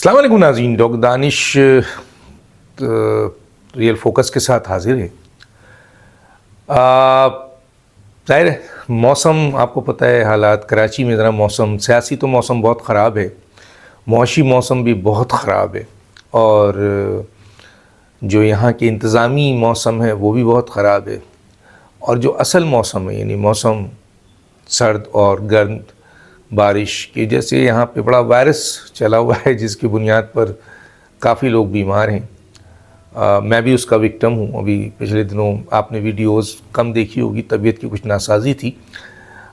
السلام علیکم ناظرین، ڈاکٹر دانش ریئل فوکس کے ساتھ حاضر ہے۔ ظاہر ہے موسم آپ کو پتہ ہے، حالات کراچی میں ذرا موسم سیاسی تو موسم بہت خراب ہے، معاشی موسم بھی بہت خراب ہے، اور جو یہاں کے انتظامی موسم ہے وہ بھی بہت خراب ہے، اور جو اصل موسم ہے یعنی موسم سرد اور گرم بارش کی، جیسے یہاں پہ بڑا وائرس چلا ہوا ہے جس کی بنیاد پر کافی لوگ بیمار ہیں۔ میں بھی اس کا وکٹم ہوں۔ ابھی پچھلے دنوں آپ نے ویڈیوز کم دیکھی ہوگی، طبیعت کی کچھ ناسازی تھی۔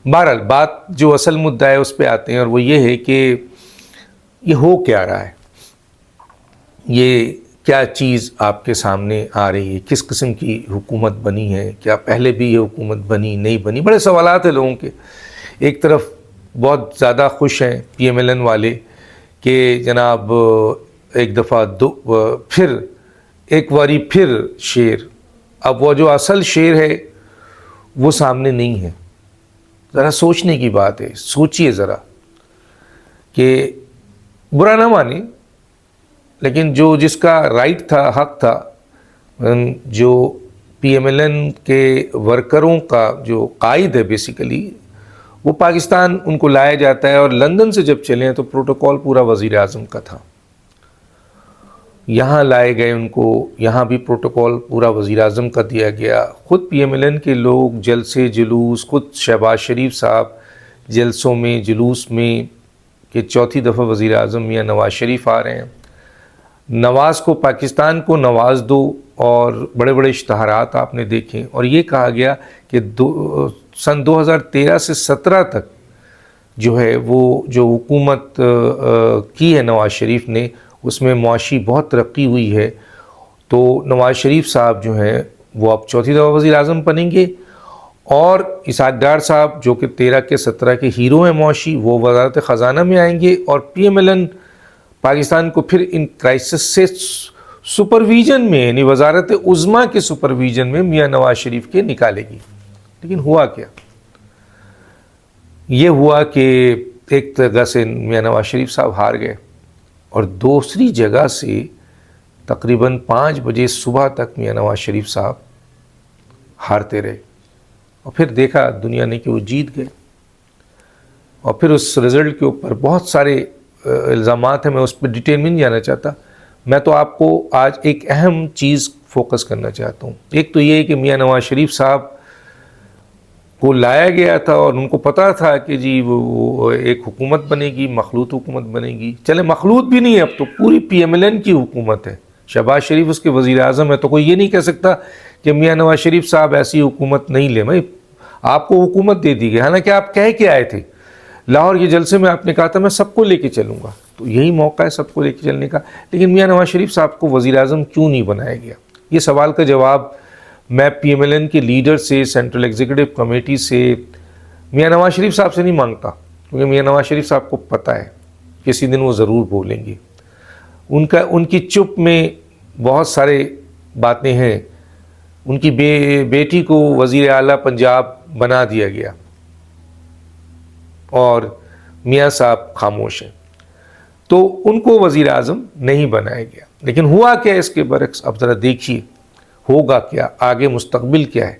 بہرحال بات جو اصل مدعا ہے اس پہ آتے ہیں، اور وہ یہ ہے کہ یہ ہو کیا رہا ہے، یہ کیا چیز آپ کے سامنے آ رہی ہے، کس قسم کی حکومت بنی ہے، کیا پہلے بھی یہ حکومت بنی نہیں بنی، بڑے سوالات ہیں لوگوں کے۔ ایک طرف بہت زیادہ خوش ہیں پی ایم ایل این والے کہ جناب ایک دفعہ پھر ایک باری پھر شیر، اب وہ جو اصل شیر ہے وہ سامنے نہیں ہے۔ ذرا سوچنے کی بات ہے، سوچئے ذرا کہ برا نہ مانیں، لیکن جو جس کا رائٹ تھا، حق تھا، جو پی ایم ایل این کے ورکروں کا جو قائد ہے بیسیکلی، وہ پاکستان ان کو لایا جاتا ہے، اور لندن سے جب چلے ہیں تو پروٹوکول پورا وزیر اعظم کا تھا۔ یہاں لائے گئے ان کو، یہاں بھی پروٹوکول پورا وزیر اعظم کا دیا گیا۔ خود پی ایم ایل این کے لوگ جلسے جلوس، خود شہباز شریف صاحب جلسوں میں جلوس میں کہ چوتھی دفعہ وزیر اعظم میاں نواز شریف آ رہے ہیں، نواز کو پاکستان کو نواز دو، اور بڑے بڑے اشتہارات آپ نے دیکھیں، اور یہ کہا گیا کہ سن 2013 سے 17 تک جو ہے وہ جو حکومت کی ہے نواز شریف نے، اس میں معاشی بہت ترقی ہوئی ہے، تو نواز شریف صاحب جو ہیں وہ اب چوتھی دفعہ وزیر اعظم بنیں گے، اور اسحاق ڈار صاحب جو کہ 13 کے 17 کے ہیرو ہیں معاشی، وہ وزارت خزانہ میں آئیں گے، اور P M L N Pakistan کو پھر ان کرائسس سے سپرویژن میں یعنی وزارت عظمیٰ کے سپرویژن میں میاں نواز شریف کے نکالے گی۔ لیکن ہوا کیا؟ یہ ہوا کہ ایک جگہ سے میاں نواز شریف صاحب ہار گئے، اور دوسری جگہ سے تقریباً 5 بجے صبح تک میاں نواز شریف صاحب ہارتے رہے، اور پھر دیکھا دنیا نے کہ وہ جیت گئے۔ اور پھر اس رزلٹ کے اوپر بہت سارے الزامات ہیں، میں اس پہ ڈیٹیل میں نہیں جانا چاہتا۔ میں تو آپ کو آج ایک اہم چیز فوکس کرنا چاہتا ہوں۔ ایک تو یہ کہ میاں نواز شریف صاحب کو لایا گیا تھا، اور ان کو پتا تھا کہ جی وہ ایک حکومت بنے گی، مخلوط حکومت بنے گی۔ چلے مخلوط بھی نہیں ہے، اب تو پوری پی ایم ایل این کی حکومت ہے، شہباز شریف اس کے وزیر اعظم ہے، تو کوئی یہ نہیں کہہ سکتا کہ میاں نواز شریف صاحب ایسی حکومت نہیں لے۔ بھائی آپ کو حکومت دے دی گئی، حالانکہ آپ کہہ کے آئے تھے لاہور کے جلسے میں، آپ نے کہا تھا میں سب کو لے کے چلوں گا، تو یہی موقع ہے سب کو لے کے چلنے کا۔ لیکن میاں نواز شریف صاحب کو وزیر اعظم کیوں نہیں بنایا گیا؟ یہ سوال کا جواب میں پی ایم ایل این کے لیڈر سے، سینٹرل ایگزیکٹو کمیٹی سے، میاں نواز شریف صاحب سے نہیں مانگتا، کیونکہ میاں نواز شریف صاحب کو پتہ ہے کسی دن وہ ضرور بولیں گے۔ ان کی چپ میں بہت سارے باتیں ہیں۔ ان کی بیٹی کو وزیر اعلیٰ پنجاب بنا دیا گیا، اور میاں صاحب خاموش ہیں، تو ان کو وزیر اعظم نہیں بنایا گیا۔ لیکن ہوا کیا اس کے برعکس؟ اب ذرا دیکھیے ہوگا کیا، آگے مستقبل کیا ہے۔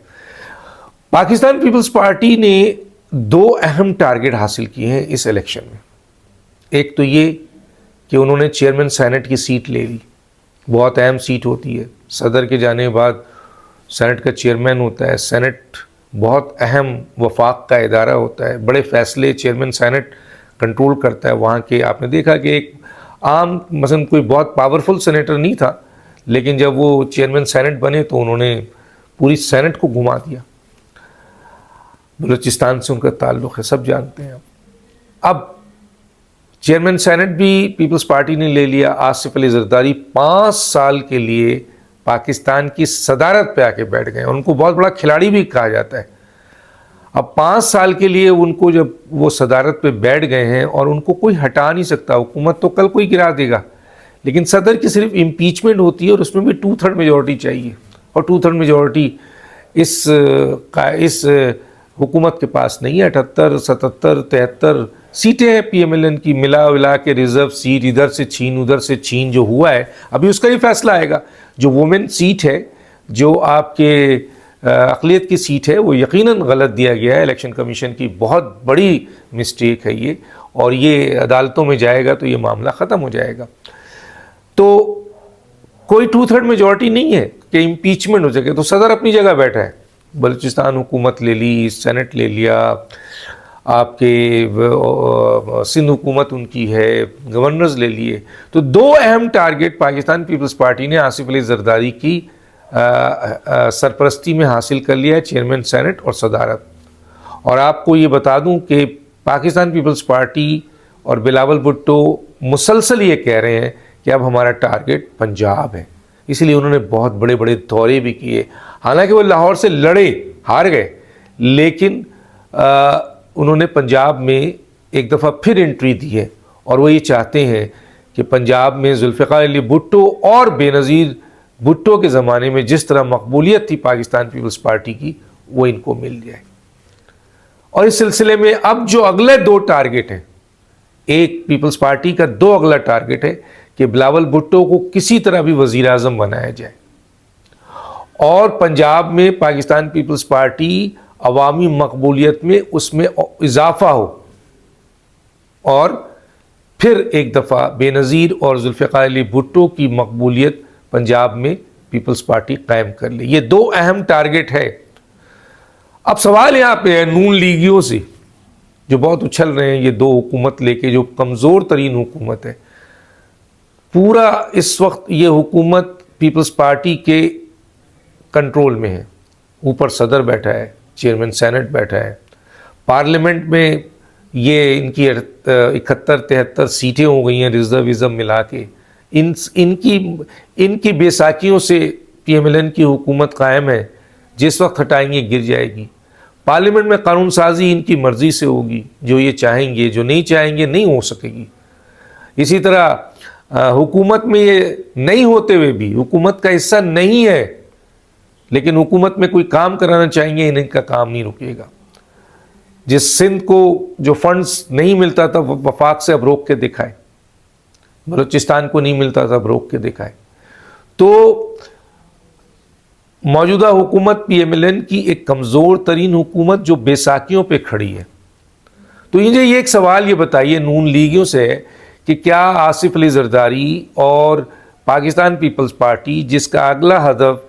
پاکستان پیپلز پارٹی نے 2 اہم ٹارگٹ حاصل کیے ہیں اس الیکشن میں۔ ایک تو یہ کہ انہوں نے چیئرمین سینٹ کی سیٹ لے لی، بہت اہم سیٹ ہوتی ہے، صدر کے جانے کے بعد سینٹ کا چیئرمین ہوتا ہے، سینٹ بہت اہم وفاق کا ادارہ ہوتا ہے، بڑے فیصلے چیئرمین سینٹ کنٹرول کرتا ہے وہاں کے۔ آپ نے دیکھا کہ ایک عام مثلا کوئی بہت پاورفل سینیٹر نہیں تھا، لیکن جب وہ چیئرمین سینٹ بنے تو انہوں نے پوری سینٹ کو گھما دیا۔ بلوچستان سے ان کا تعلق ہے، سب جانتے ہیں۔ اب چیئرمین سینٹ بھی پیپلز پارٹی نے لے لیا۔ آصف علی زرداری 5 سال کے لیے پاکستان کی صدارت پہ آ کے بیٹھ گئے، ان کو بہت بڑا کھلاڑی بھی کہا جاتا ہے۔ اب 5 سال کے لیے ان کو جب وہ صدارت پہ بیٹھ گئے ہیں، اور ان کو کوئی ہٹا نہیں سکتا، حکومت تو کل کوئی گرا دے گا، لیکن صدر کی صرف امپیچمنٹ ہوتی ہے، اور اس میں بھی 2/3 میجورٹی چاہیے، اور 2/3 میجورٹی اس حکومت کے پاس نہیں ہے. 78 77 73 سیٹیں ہیں پی ایم ایل این کی, ملا ولا کے ریزرو سیٹ ادھر سے چھین ادھر سے چھین جو ہوا ہے, ابھی اس کا ہی فیصلہ آئے گا. جو وومن سیٹ ہے, جو آپ کے اقلیت کی سیٹ ہے, وہ یقیناً غلط دیا گیا ہے. الیکشن کمیشن کی بہت بڑی مسٹیک ہے یہ, اور یہ عدالتوں میں جائے گا تو یہ معاملہ ختم ہو جائے گا. تو کوئی 2/3 میجورٹی نہیں ہے کہ امپیچمنٹ ہو سکے. تو صدر اپنی جگہ بیٹھا ہے, بلوچستان حکومت لے لی, سینٹ لے لیا, آپ کے سندھ حکومت ان کی ہے, گورنرز لے لیے. تو 2 اہم ٹارگٹ پاکستان پیپلز پارٹی نے آصف علی زرداری کی سرپرستی میں حاصل کر لیا ہے, چیئرمین سینٹ اور صدارت. اور آپ کو یہ بتا دوں کہ پاکستان پیپلز پارٹی اور بلاول بھٹو مسلسل یہ کہہ رہے ہیں کہ اب ہمارا ٹارگٹ پنجاب ہے. اس لیے انہوں نے بہت بڑے بڑے دورے بھی کیے. حالانکہ وہ لاہور سے لڑے, ہار گئے, لیکن انہوں نے پنجاب میں ایک دفعہ پھر انٹری دی ہے, اور وہ یہ چاہتے ہیں کہ پنجاب میں ذوالفقار علی بھٹو اور بے نظیر بھٹو کے زمانے میں جس طرح مقبولیت تھی پاکستان پیپلز پارٹی کی, وہ ان کو مل جائے. اور اس سلسلے میں اب جو اگلے 2 ٹارگٹ ہیں, ایک پیپلز پارٹی کا 2 اگلا ٹارگٹ ہے کہ بلاول بھٹو کو کسی طرح بھی وزیر اعظم بنایا جائے, اور پنجاب میں پاکستان پیپلز پارٹی عوامی مقبولیت میں اس میں اضافہ ہو, اور پھر ایک دفعہ بے نظیر اور ذوالفقار علی بھٹو کی مقبولیت پنجاب میں پیپلز پارٹی قائم کر لے. یہ 2 اہم ٹارگٹ ہے. اب سوال یہاں پہ ہے نون لیگیوں سے, جو بہت اچھل رہے ہیں یہ 2 حکومت لے کے, جو کمزور ترین حکومت ہے. پورا اس وقت یہ حکومت پیپلز پارٹی کے کنٹرول میں ہے. اوپر صدر بیٹھا ہے, چیئرمین سینٹ بیٹھا ہے, پارلیمنٹ میں یہ ان کی 71-73 سیٹیں ہو گئی ہیں ریزروزم ملا کے. ان کی بے ساکیوں سے پی ایم ایل این کی حکومت قائم ہے, جس وقت ہٹائیں گے گر جائے گی. پارلیمنٹ میں قانون سازی ان کی مرضی سے ہوگی, جو یہ چاہیں گے, جو نہیں چاہیں گے نہیں ہو سکے گی. اسی طرح حکومت میں یہ نہیں ہوتے ہوئے بھی, حکومت کا حصہ نہیں ہے لیکن حکومت میں کوئی کام کرانا چاہیں گے, ان کا کام نہیں رکے گا. جس سندھ کو جو فنڈز نہیں ملتا تھا وفاق سے اب روک کے دکھائے, بلوچستان کو نہیں ملتا تھا اب روک کے دکھائے. تو موجودہ حکومت پی ایم ایل این کی ایک کمزور ترین حکومت جو بے ساکیوں پہ کھڑی ہے. تو مجھے یہ ایک سوال یہ بتائیے نون لیگیوں سے کہ کیا آصف علی زرداری اور پاکستان پیپلز پارٹی, جس کا اگلا ہدف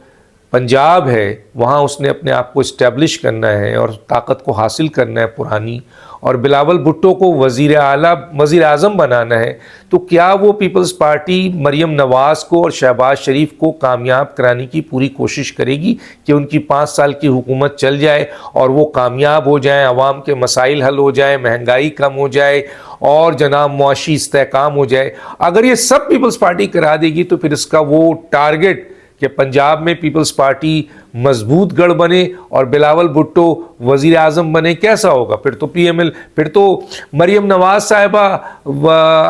پنجاب ہے, وہاں اس نے اپنے آپ کو اسٹیبلش کرنا ہے اور طاقت کو حاصل کرنا ہے پرانی, اور بلاول بھٹو کو وزیر اعظم بنانا ہے, تو کیا وہ پیپلز پارٹی مریم نواز کو اور شہباز شریف کو کامیاب کرانے کی پوری کوشش کرے گی کہ ان کی 5 سال کی حکومت چل جائے اور وہ کامیاب ہو جائیں, عوام کے مسائل حل ہو جائیں, مہنگائی کم ہو جائے اور جناب معاشی استحکام ہو جائے؟ اگر یہ سب پیپلز پارٹی کرا دے گی تو پھر اس کا وہ ٹارگٹ کہ پنجاب میں پیپلز پارٹی مضبوط گڑھ بنے اور بلاول بھٹو وزیر اعظم بنے, کیسا ہوگا؟ پھر تو مریم نواز صاحبہ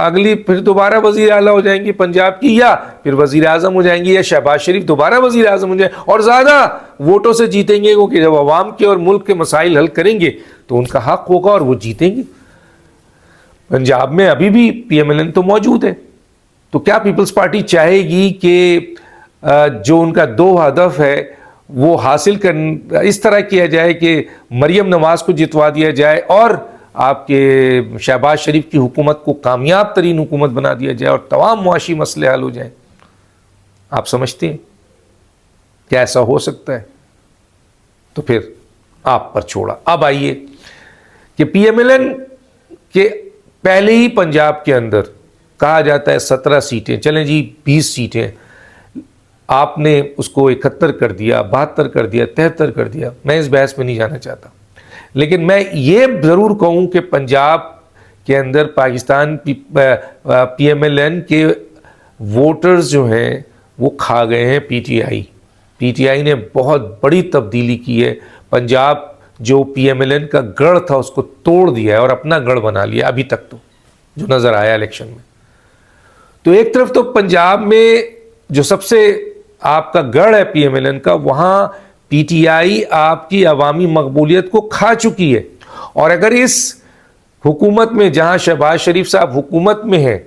اگلی پھر دوبارہ وزیر اعلیٰ ہو جائیں گی پنجاب کی, یا پھر وزیر اعظم ہو جائیں گی, یا شہباز شریف دوبارہ وزیر اعظم ہو جائیں اور زیادہ ووٹوں سے جیتیں گے, کیونکہ جب عوام کے اور ملک کے مسائل حل کریں گے تو ان کا حق ہوگا اور وہ جیتیں گے. پنجاب میں ابھی بھی پی ایم ایل این تو موجود ہے. تو کیا پیپلز پارٹی چاہے گی کہ جو ان کا 2 ہدف ہے وہ حاصل اس طرح کیا جائے کہ مریم نواز کو جتوا دیا جائے اور آپ کے شہباز شریف کی حکومت کو کامیاب ترین حکومت بنا دیا جائے اور تمام معاشی مسئلے حل ہو جائیں؟ آپ سمجھتے ہیں کیا ایسا ہو سکتا ہے؟ تو پھر آپ پر چھوڑا. اب آئیے کہ پی ایم ایل این کے پہلے ہی پنجاب کے اندر کہا جاتا ہے 17 سیٹیں, چلیں جی 20 سیٹیں, آپ نے اس کو 71 کر دیا, 72 کر دیا, 73 کر دیا. میں اس بحث میں نہیں جانا چاہتا, لیکن میں یہ ضرور کہوں کہ پنجاب کے اندر Pakistan P M L N کے ووٹرز جو ہیں وہ کھا گئے ہیں پی ٹی آئی نے بہت بڑی تبدیلی کی ہے. پنجاب جو پی ایم ایل این کا گڑھ تھا اس کو توڑ دیا ہے اور اپنا گڑھ بنا لیا ابھی تک تو جو نظر آیا الیکشن میں. تو ایک طرف تو پنجاب میں جو سب سے آپ کا گڑھ ہے پی ایم ایل این کا, وہاں پی ٹی آئی آپ کی عوامی مقبولیت کو کھا چکی ہے، اور اگر اس حکومت میں جہاں شہباز شریف صاحب حکومت میں ہے،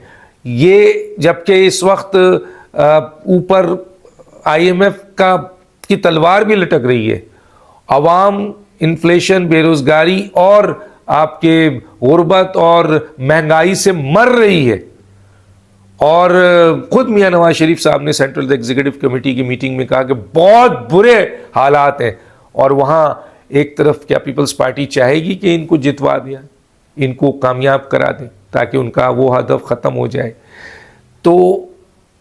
یہ جبکہ اس وقت اوپر آئی ایم ایف کی تلوار بھی لٹک رہی ہے، عوام انفلیشن، بے روزگاری اور آپ کے غربت اور مہنگائی سے مر رہی ہے، اور خود میاں نواز شریف صاحب نے سینٹرل ایگزیکٹو کمیٹی کی میٹنگ میں کہا کہ بہت برے حالات ہیں، اور وہاں ایک طرف کیا پیپلز پارٹی چاہے گی کہ ان کو جتوا دیا، ان کو کامیاب کرا دیں تاکہ ان کا وہ ہدف ختم ہو جائے. تو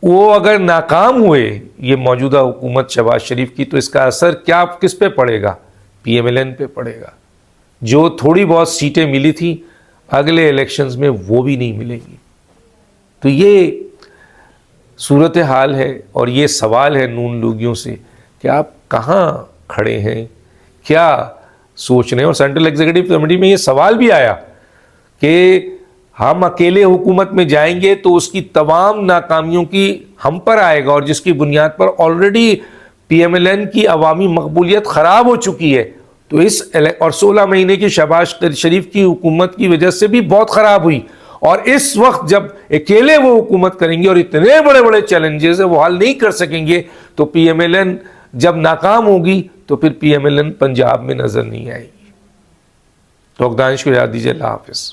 وہ اگر ناکام ہوئے یہ موجودہ حکومت شہباز شریف کی، تو اس کا اثر کیا کس پہ پڑے گا؟ پی ایم ایل این پہ پڑے گا. جو تھوڑی بہت سیٹیں ملی تھی اگلے الیکشنز میں وہ بھی نہیں ملیں گی. تو یہ صورتحال ہے، اور یہ سوال ہے نون لوگیوں سے کہ آپ کہاں کھڑے ہیں، کیا سوچ رہے ہیں. اور سینٹرل ایگزیکٹو کمیٹی میں یہ سوال بھی آیا کہ ہم اکیلے حکومت میں جائیں گے تو اس کی تمام ناکامیوں کی ہم پر آئے گا، اور جس کی بنیاد پر already P M L N کی عوامی مقبولیت خراب ہو چکی ہے. تو اور 16 مہینے کی شہباز شریف کی حکومت کی وجہ سے بھی بہت خراب ہوئی، اور اس وقت جب اکیلے وہ حکومت کریں گے اور اتنے بڑے بڑے چیلنجز ہیں وہ حل نہیں کر سکیں گے، تو پی ایم ایل این جب ناکام ہوگی تو پھر P M L N Punjab میں نظر نہیں آئے گی. تو دانش کو یاد دیجیے. اللہ حافظ.